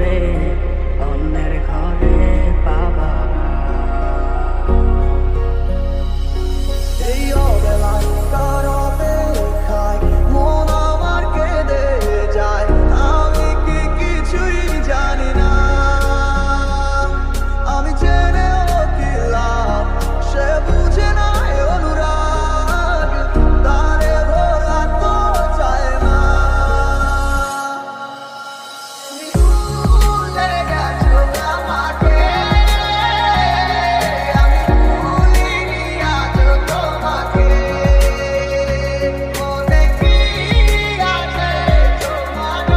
বন্ধুরে অন্যের ঘরে পাবা না। এই অবেলায় কার অপেক্ষায় মন আমার কেঁদে যায়, আমি কি কিছুই জানি না। আমি জেনেও কি লাভ, সে বুঝে না অনুরাগ, তারে ভোলা তো চায় না। ভুলে গেছো আমাকে, আমি ভুলিনি আজও তোমাকে। মনে কি আছে তোমার,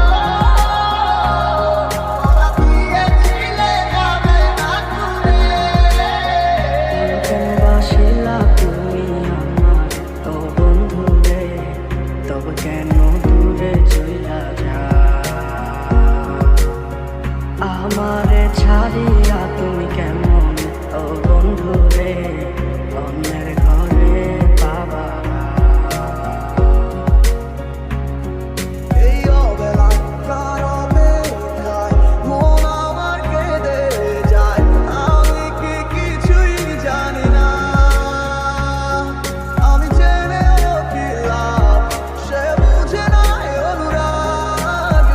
কথা দিয়েছিলে যাবে না ঘুরে। কেন বাসিলা তুমি আমার ও বন্ধুরে, তবে কেন দূরে চইলা যা। আমারে ছাড়িয়া তুমি কেমন ও বন্ধুরে অন্যের ঘরে পাবা না। এই অবেলায় কার অপেক্ষায় মন আমার কেঁদে যায়, আমি কি কিছুই জানি না। আমি জেনেও কি লাভ, সে বুঝে না অনুরাগ,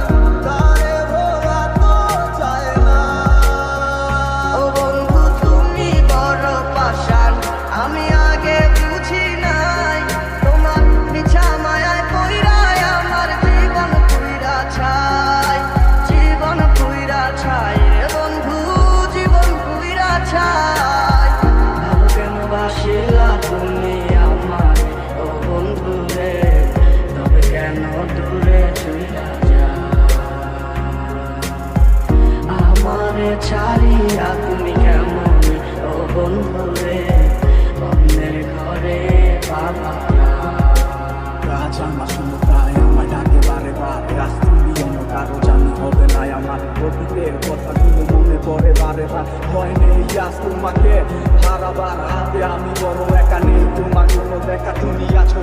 তারে ভোলা তো চায় না। ও বন্ধু তুমি বড় পাষাণ, আমি আগে বুঝি নাই। তোমার মিছা মায়ায় পইড়ায় আমার জীবন পুইরা ছাই, জীবন পুইরা ছাই রে বন্ধু, জীবন পুইরা ছাই। ভালো কেন বাসিলা তুমি আমার ও বন্ধু রে, তবে কেন দূরে চইলা যা। আমারে ছাড়িয়া তুমি কেমন ও বন্ধুরে অন্যের ঘরে পাবা না। গাছ আমার সমুদায় আমায় ডাকে বারে বারে, রাস্তা দিয়ে কারো জানি হবে না আমার। অতীতের কথাগুলো মনে পড়ে বারে বার, ভয় নেই আজ তোমাকে হারাবার হাতে, আমি বড় একা নেই তোমার কোনো দেখা, তুমি আছো।